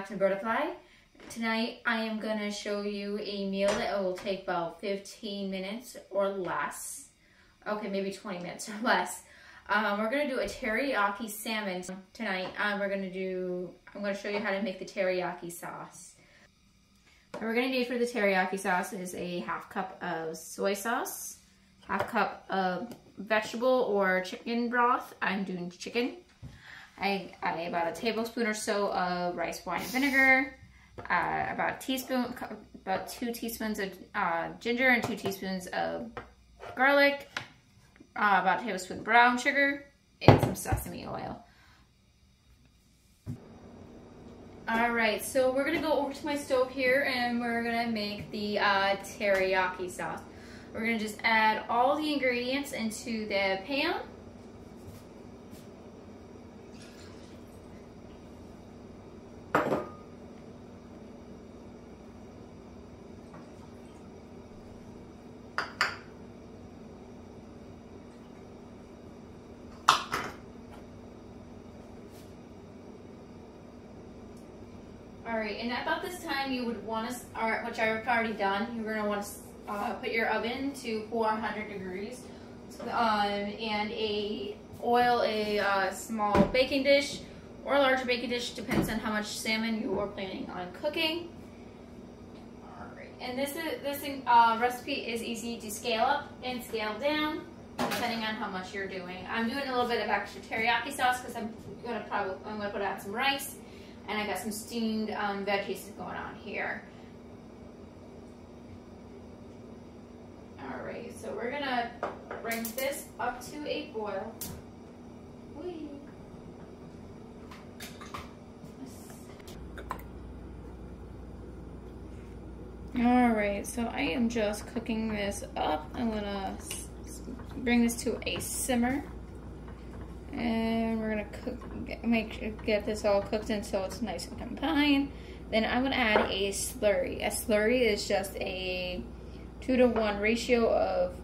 back to Butterfly. Tonight I am going to show you a meal that will take about 15 minutes or less. Okay, maybe 20 minutes or less. We're going to do a teriyaki salmon tonight. I'm going to show you how to make the teriyaki sauce. What we're going to need for the teriyaki sauce is a half cup of soy sauce, half cup of vegetable or chicken broth. I'm doing chicken. I about a tablespoon or so of rice wine vinegar, about 2 teaspoons of ginger and 2 teaspoons of garlic, about a tablespoon of brown sugar, and some sesame oil. Alright, so we're going to go over to my stove here and we're going to make the teriyaki sauce. We're going to just add all the ingredients into the pan. Alright, and about this time you would want to, which I've already done, you're going to want to put your oven to 400 degrees and oil a small baking dish or a larger baking dish, depends on how much salmon you are planning on cooking. Alright, and this recipe is easy to scale up and scale down depending on how much you're doing. I'm doing a little bit of extra teriyaki sauce because I'm going to put out some rice. And I got some steamed veggies going on here. Alright, so we're gonna bring this up to a boil. Whee. Alright, so I am just cooking this up. I'm gonna bring this to a simmer. And we're gonna get this all cooked until it's nice and combined. Then I'm gonna add a slurry. A slurry is just a 2-to-1 ratio of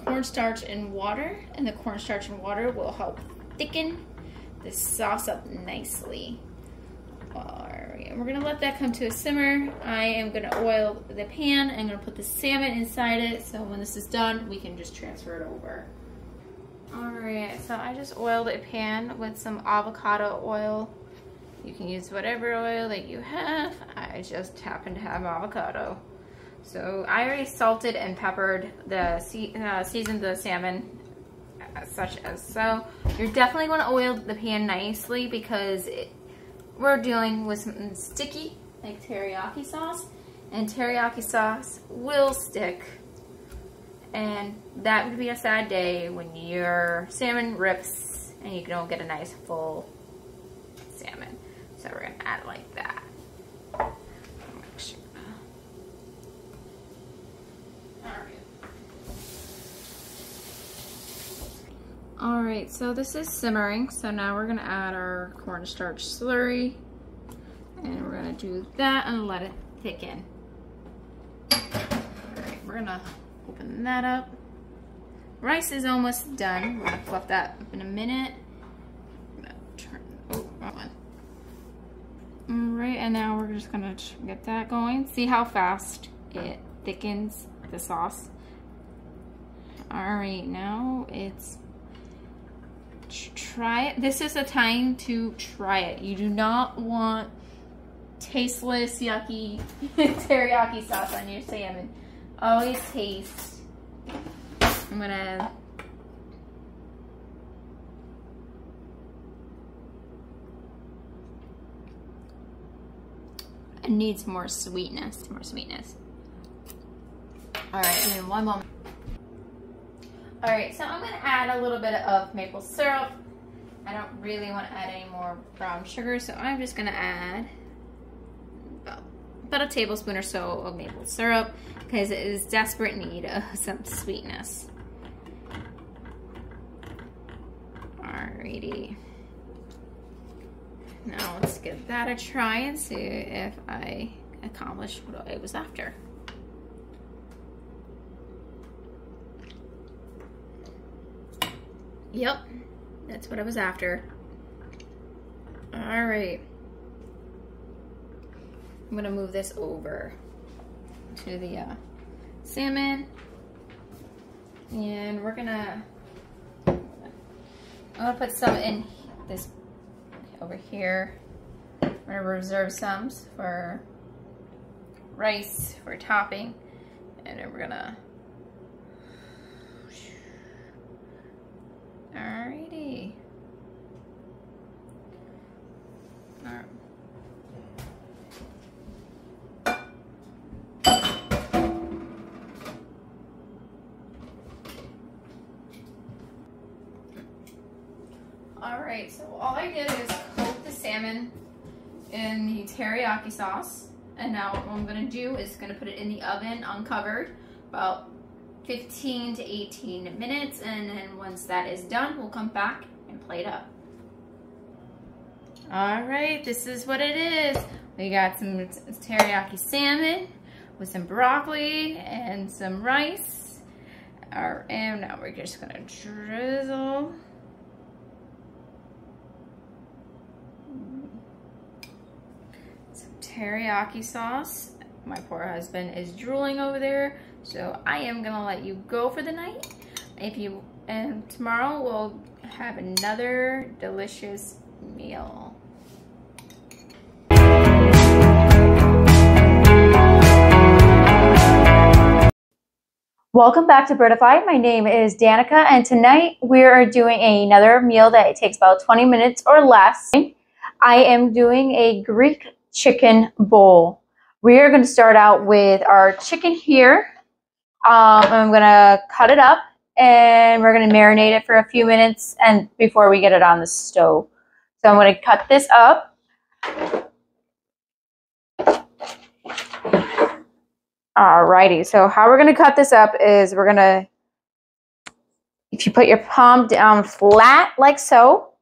cornstarch and water, and the cornstarch and water will help thicken the sauce up nicely. Alright, and we're gonna let that come to a simmer. I am gonna oil the pan. I'm gonna put the salmon inside it, so when this is done, we can just transfer it over. Alright, so I just oiled a pan with some avocado oil. You can use whatever oil that you have. I just happen to have avocado. So I already salted and peppered seasoned the salmon such as so. You're definitely going to oil the pan nicely because we're dealing with something sticky like teriyaki sauce, and teriyaki sauce will stick. And that would be a sad day when your salmon rips and you don't get a nice full salmon. So we're going to add it like that. Alright, so this is simmering. So now we're going to add our cornstarch slurry. And we're going to do that and let it thicken. Alright, we're going to open that up. Rice is almost done. We're gonna fluff that up in a minute. I'm gonna turn, oh, wrong one. Alright, and now we're just gonna get that going. See how fast it thickens the sauce. Alright, now it's try it. This is a time to try it. You do not want tasteless, yucky teriyaki sauce on your salmon. Always taste. I'm gonna it needs more sweetness. Alright, give me one moment. Alright, so I'm gonna add a little bit of maple syrup. I don't really want to add any more brown sugar, so I'm just gonna add about a tablespoon or so of maple syrup because it is desperate need of some sweetness. Alrighty. Now let's give that a try and see if I accomplished what I was after. Yep, that's what I was after. Alright. I'm gonna move this over to the salmon, and I'm gonna put some in this over here. I'm gonna reserve some for rice for topping, and then we're gonna. Alrighty. All right. Alright, so all I did is coat the salmon in the teriyaki sauce, and now what I'm going to do is going to put it in the oven uncovered about 15 to 18 minutes, and then once that is done, we'll come back and plate up. Alright, this is what it is. We got some teriyaki salmon with some broccoli and some rice. And now we're just going to drizzle teriyaki sauce. My poor husband is drooling over there, so I am gonna let you go for the night. And tomorrow we'll have another delicious meal. Welcome back to Birdify. My name is Danica, and tonight we are doing another meal that takes about 20 minutes or less. I am doing a Greek chicken bowl. We are going to start out with our chicken here. I'm going to cut it up, and we're going to marinate it for a few minutes and before we get it on the stove. So I'm going to cut this up. Alrighty, so how we're going to cut this up is we're going to, if you put your palm down flat like so,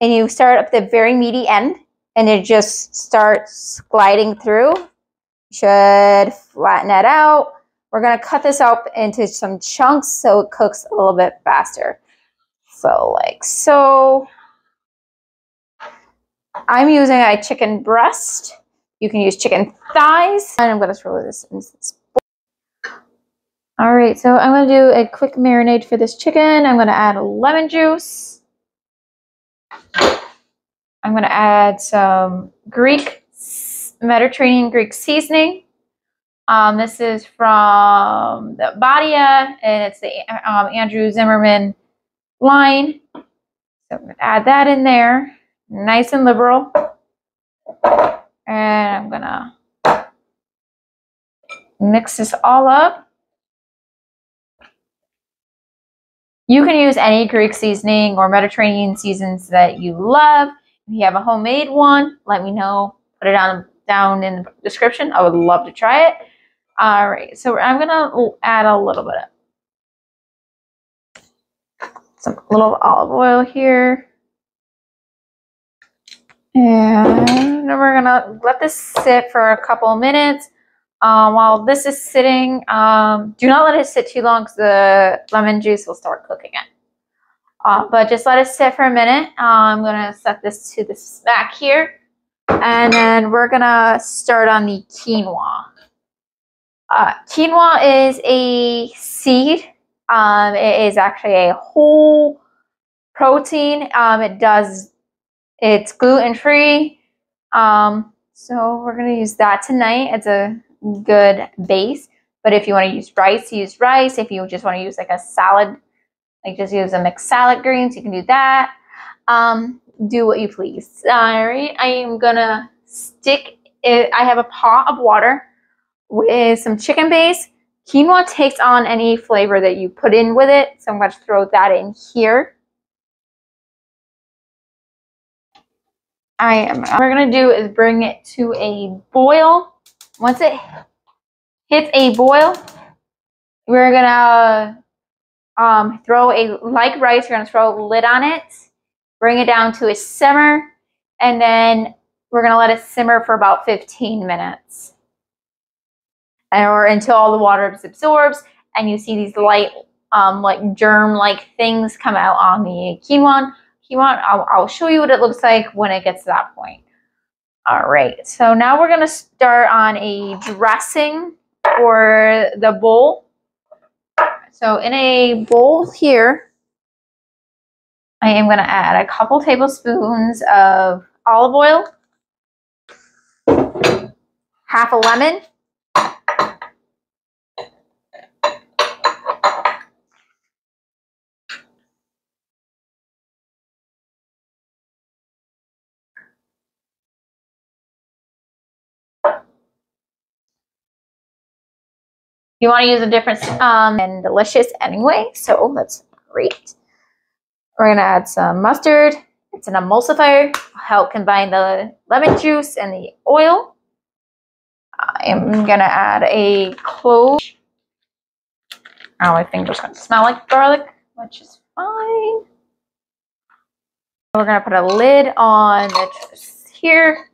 and you start at the very meaty end, and it just starts gliding through, you should flatten that out. We're going to cut this up into some chunks so it cooks a little bit faster. So like so. I'm using a chicken breast. You can use chicken thighs. And I'm going to throw this in this bowl. All right, so I'm going to do a quick marinade for this chicken. I'm going to add a lemon juice. I'm going to add some Mediterranean Greek seasoning. This is from the Badia, and it's the Andrew Zimmerman line. So I'm going to add that in there, nice and liberal. And I'm going to mix this all up. You can use any Greek seasoning or Mediterranean seasons that you love. If you have a homemade one, let me know. Put it down in the description. I would love to try it. All right, so I'm gonna add a little bit of some little olive oil here, and then we're gonna let this sit for a couple of minutes. While this is sitting, do not let it sit too long because the lemon juice will start cooking it. But just let it sit for a minute. I'm gonna set this to the back here, and then we're gonna start on the quinoa. Quinoa is a seed. It is actually a whole protein. It's gluten-free. So we're gonna use that tonight. It's a good base. But if you want to use rice, use rice. If you just want to use like a salad, like just use a mixed salad greens, you can do that. Do what you please. All right, I am gonna stick it. I have a pot of water with some chicken base. Quinoa takes on any flavor that you put in with it, so I'm going to throw that in here. What we're going to do is bring it to a boil. Once it hits a boil, we're going to throw like rice, we're going to throw a lid on it, bring it down to a simmer, and then we're going to let it simmer for about 15 minutes. Or until all the water absorbs and you see these light, like germ-like things come out on the quinoa. I'll show you what it looks like when it gets to that point. All right, so now we're gonna start on a dressing for the bowl. So in a bowl here, I am gonna add a couple tablespoons of olive oil, half a lemon, you want to use a different and delicious anyway, so that's great. We're going to add some mustard. It's an emulsifier to help combine the lemon juice and the oil. I am going to add a clove. Oh, my finger's going to smell like garlic, which is fine. We're going to put a lid on the here.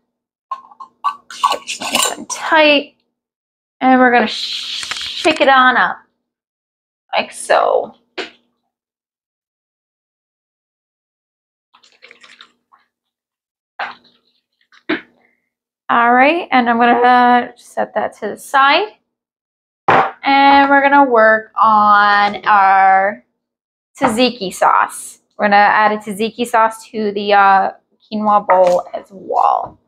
It's nice and tight. And we're going to shake it on up, like so. All right, and I'm gonna set that to the side. And we're gonna work on our tzatziki sauce. We're gonna add a tzatziki sauce to the quinoa bowl as well.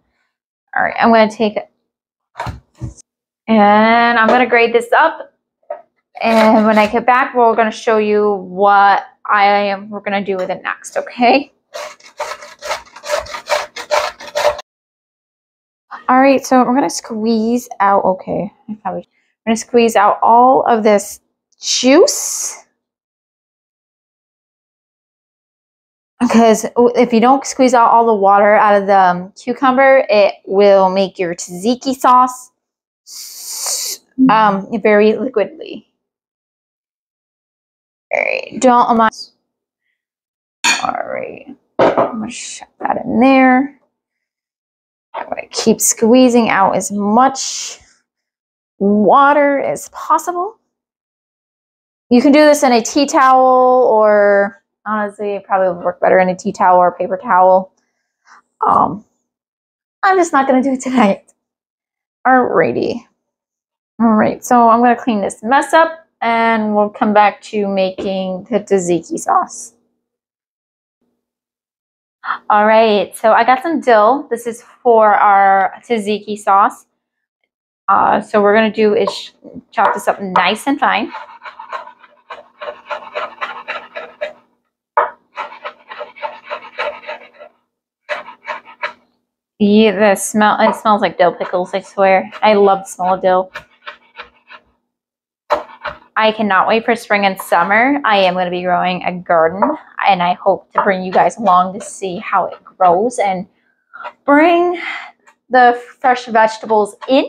All right, I'm gonna take it. And I'm gonna grate this up. And when I get back, we're gonna show you what we're gonna do with it next, okay? All right, so we're gonna squeeze out, okay, I'm gonna squeeze out all of this juice. Because if you don't squeeze out all the water out of the cucumber, it will make your tzatziki sauce very liquidly. All right, don't mind. All right, I'm gonna shove that in there. I'm gonna keep squeezing out as much water as possible. You can do this in a tea towel, or honestly, it probably would work better in a tea towel or a paper towel. I'm just not gonna do it tonight. Alrighty. All right, so I'm gonna clean this mess up and we'll come back to making the tzatziki sauce. All right, so I got some dill. This is for our tzatziki sauce. So we're gonna do is chop this up nice and fine. Yeah, it smells like dill pickles, I swear. I love the smell of dill. I cannot wait for spring and summer. I am going to be growing a garden, and I hope to bring you guys along to see how it grows and bring the fresh vegetables in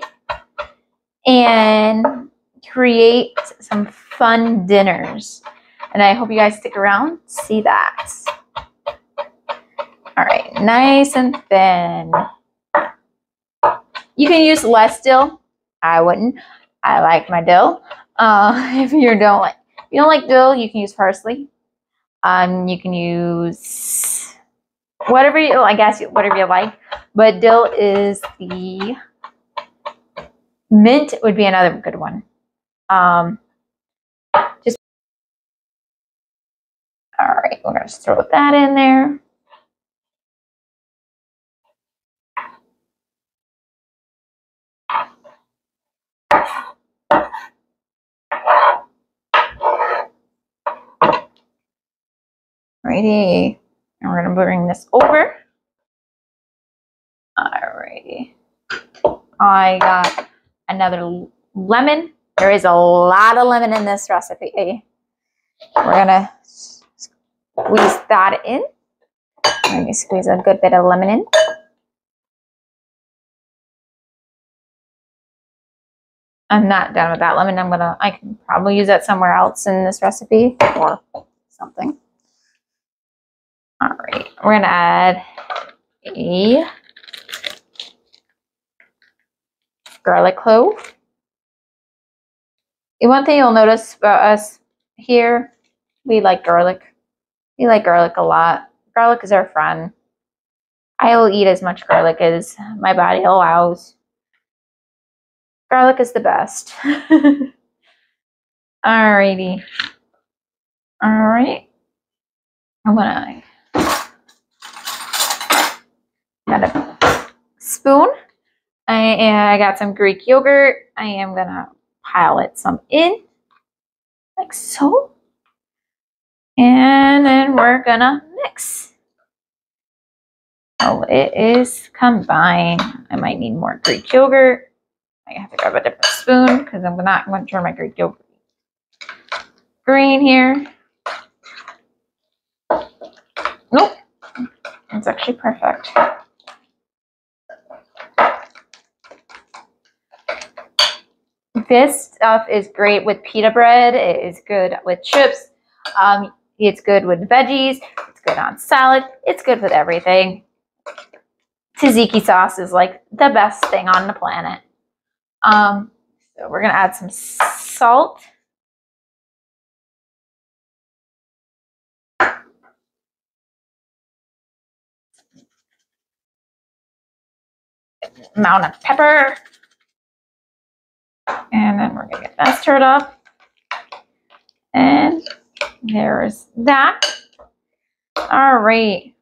and create some fun dinners. And I hope you guys stick around to see that. All right, nice and thin. You can use less dill. I wouldn't. I like my dill. If you don't like dill, you can use parsley. You can use whatever you like. But dill is the mint would be another good one. Just all right. We're gonna just throw that in there. Alrighty, and we're gonna bring this over. Alrighty, I got another lemon. There is a lot of lemon in this recipe. We're gonna squeeze that in. I'm gonna squeeze a good bit of lemon in. I'm not done with that lemon. I can probably use that somewhere else in this recipe or something. All right, we're gonna add a garlic clove. And one thing you'll notice about us here, we like garlic. We like garlic a lot. Garlic is our friend. I will eat as much garlic as my body allows. Garlic is the best. Alrighty. Alright. I'm gonna got a spoon. I got some Greek yogurt. I am gonna pile it some in, like so. And then we're gonna mix. Oh, it is combined. I might need more Greek yogurt. I have to grab a different spoon because I'm not going to turn my Greek yogurt green here. Nope. It's actually perfect. This stuff is great with pita bread. It is good with chips. It's good with veggies. It's good on salad. It's good with everything. Tzatziki sauce is like the best thing on the planet. So we're gonna add some salt. Amount of pepper. And then we're gonna get that stirred up. And there's that. All right.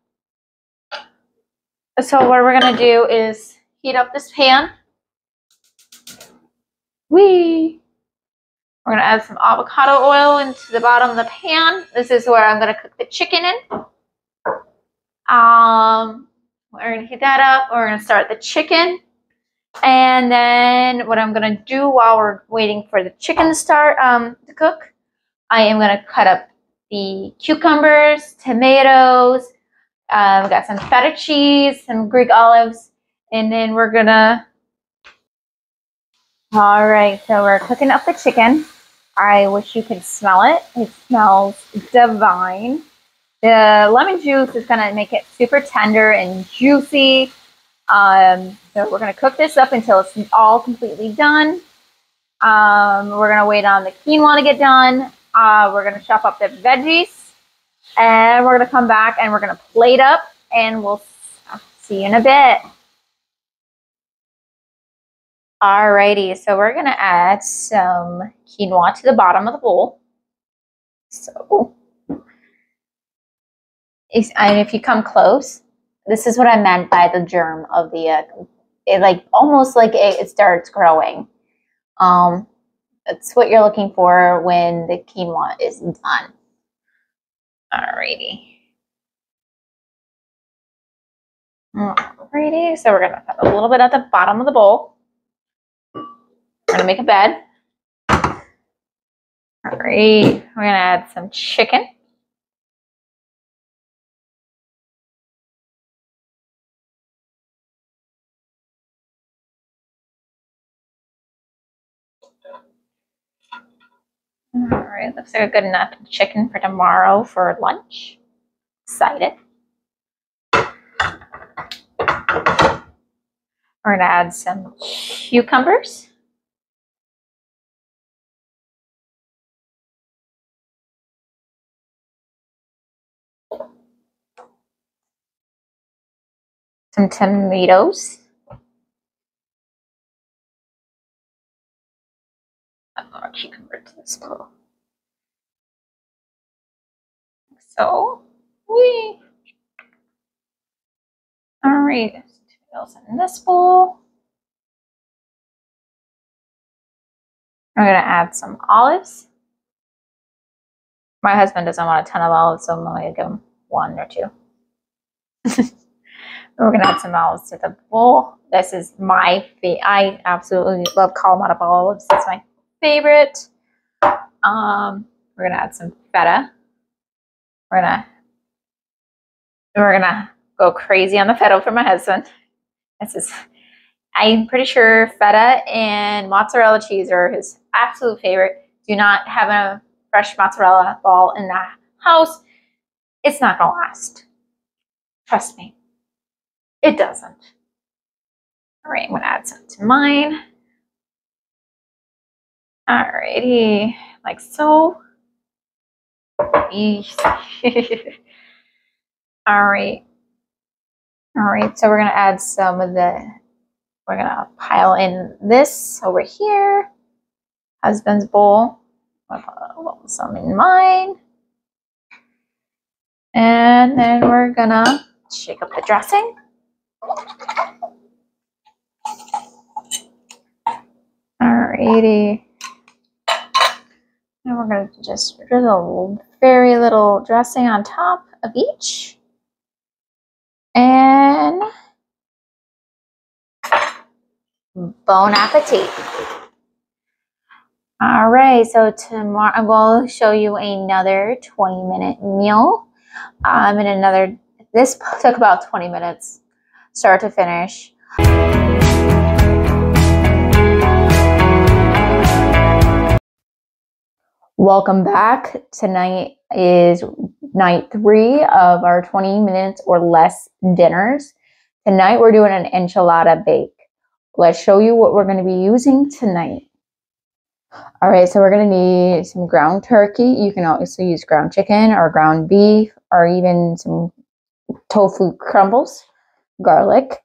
So what we're gonna do is heat up this pan. We're gonna add some avocado oil into the bottom of the pan. This is where I'm gonna cook the chicken in. We're gonna heat that up. We're gonna start the chicken. And then what I'm gonna do while we're waiting for the chicken to start to cook, I am gonna cut up the cucumbers, tomatoes, got some feta cheese, some Greek olives, and then we're gonna. All right, so we're cooking up the chicken. I wish you could smell it. It smells divine. The lemon juice is gonna make it super tender and juicy. So we're gonna cook this up until it's all completely done. We're gonna wait on the quinoa to get done. We're gonna chop up the veggies, and we're gonna come back and we're gonna plate up, and we'll see you in a bit. Alrighty, so we're gonna add some quinoa to the bottom of the bowl. So, if you come close, this is what I meant by the germ of the, it like almost like it starts growing. That's what you're looking for when the quinoa is done. Alrighty. Alrighty, so we're gonna put a little bit at the bottom of the bowl. We're gonna make a bed. All right, we're gonna add some chicken. All right, looks like a good enough chicken for tomorrow for lunch. Excited. We're gonna add some cucumbers. Some tomatoes. More cucumber to this bowl. So, all right, tomatoes in this bowl. We're gonna add some olives. My husband doesn't want a ton of olives, so I'm gonna give him 1 or 2. We're gonna add some olives to the bowl. This is my favorite. I absolutely love Kalamata olives. It's my favorite. We're gonna add some feta. We're gonna go crazy on the feta for my husband. I'm pretty sure feta and mozzarella cheese are his absolute favorite. Do not have a fresh mozzarella ball in the house. It's not gonna last. Trust me. It doesn't. All right, I'm gonna add some to mine. Alrighty, like so. All right. All right, so we're gonna add some of we're gonna pile in this over here. Husband's bowl. I'll put some in mine. And then we're gonna shake up the dressing. Alrighty. And we're gonna just drizzle very little dressing on top of each. And bon appetit. All right, so tomorrow I'm going to show you another 20-minute meal. And this took about 20 minutes, start to finish. Welcome back. Tonight is night 3 of our 20 minutes or less dinners. Tonight we're doing an enchilada bake. Let's show you what we're going to be using tonight. All right, so we're going to need some ground turkey. You can also use ground chicken or ground beef or even some tofu crumbles, garlic,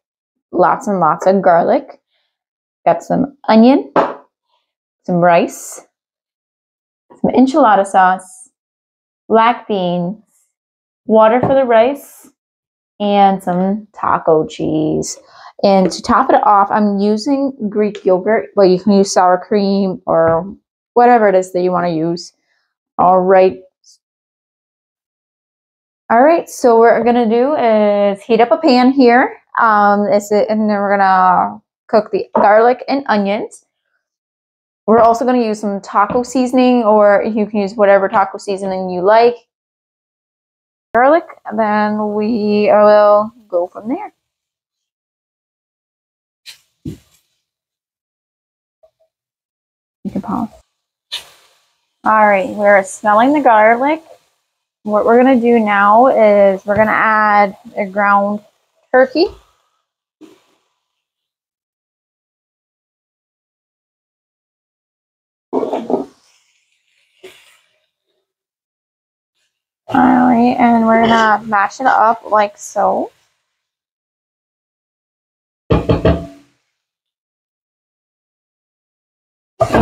lots and lots of garlic. Got some onion, some rice, some enchilada sauce, black beans, water for the rice, and some taco cheese. And to top it off, I'm using Greek yogurt, but you can use sour cream or whatever it is that you want to use. All right. All right, so what we're gonna do is heat up a pan here. And then we're gonna cook the garlic and onions. We're also gonna use some taco seasoning, or you can use whatever taco seasoning you like. Garlic, and then we will go from there. You can pause. All right, we're smelling the garlic. What we're gonna do now is we're gonna add a ground turkey. All right, and we're gonna mash it up like so.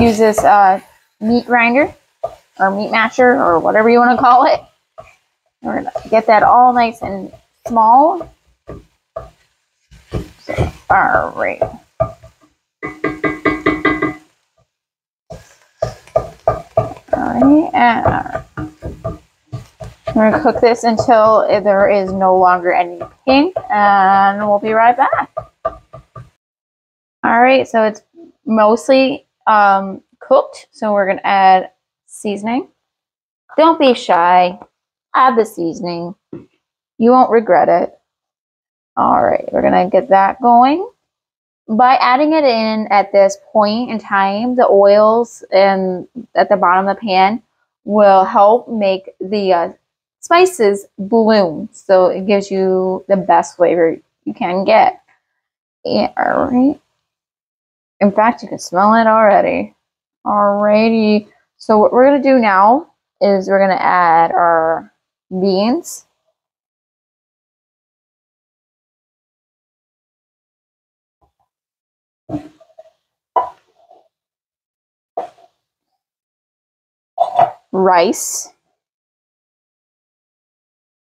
Use this meat grinder or meat masher or whatever you want to call it. We're gonna get that all nice and small. So, all right. Alright, and we're gonna cook this until there is no longer any pink, and we'll be right back. Alright, so it's mostly cooked, so we're gonna add seasoning. Don't be shy. Add the seasoning. You won't regret it. Alright, we're gonna get that going. By adding it in at this point in time, the oils and at the bottom of the pan will help make the spices bloom. So it gives you the best flavor you can get. Yeah, all right. In fact, you can smell it already. Alrighty. So what we're going to do now is we're going to add our beans. Rice.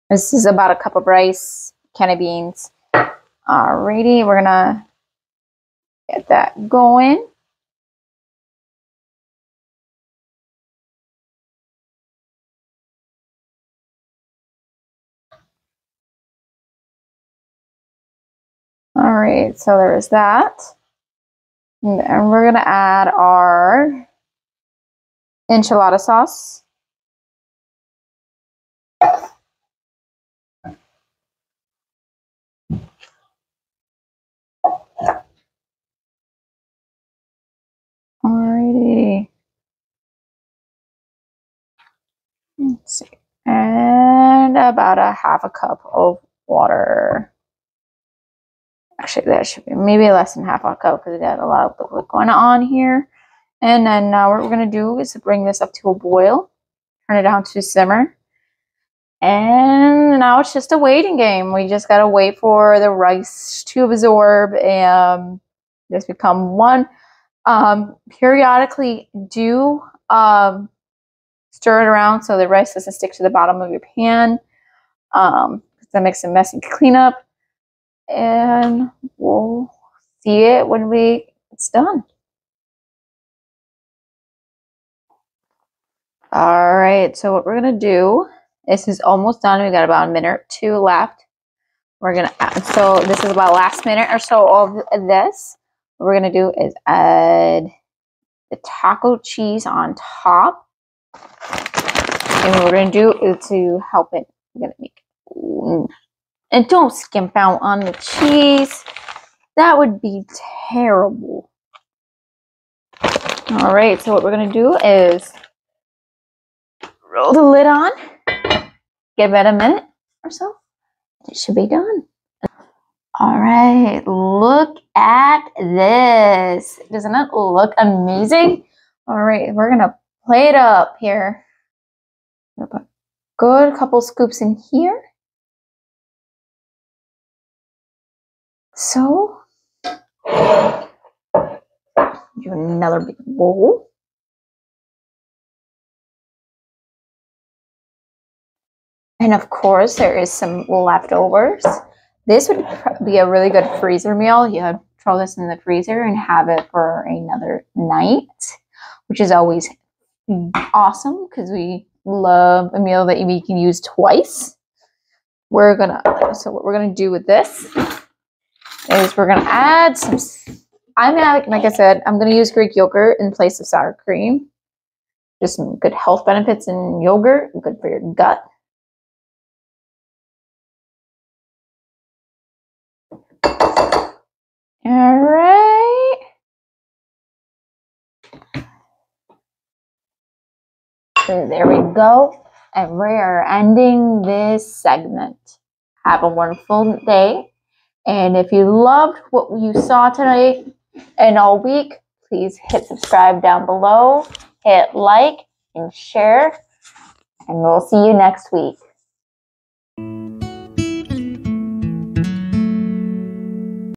This is about a cup of rice, can of beans. Alrighty, we're gonna get that going. Alright, so there's that. And we're gonna add our enchilada sauce. Alrighty. Let's see. And about a half a cup of water. Actually, that should be maybe less than half a cup because we got a lot of liquid going on here. And then what we're going to do is bring this up to a boil. Turn it down to simmer. And now it's just a waiting game. We just gotta wait for the rice to absorb and just become one. Periodically do stir it around so the rice doesn't stick to the bottom of your pan. That makes it messy cleanup. And we'll see it when it's done. All right, so what we're gonna do, this is almost done. We got about a minute or two left. We're gonna add, so this is about last minute or so of this. What we're gonna do is add the taco cheese on top. And what we're gonna do is to help it, we're gonna make it, and don't skimp out on the cheese. That would be terrible. All right, so what we're gonna do is roll the lid on, give it a minute or so. It should be done. All right, look at this. Doesn't it look amazing? All right, we're gonna plate up here. I'm gonna put a good couple scoops in here. So, do another big bowl. And of course, there is some leftovers. This would be a really good freezer meal. You throw this in the freezer and have it for another night, which is always awesome because we love a meal that we can use twice. So what we're gonna do with this is we're gonna add some. Like I said, I'm gonna use Greek yogurt in place of sour cream. Just some good health benefits in yogurt, good for your gut. All right. So there we go. And we are ending this segment. Have a wonderful day. And if you loved what you saw today and all week, please hit subscribe down below, hit like and share, and we'll see you next week.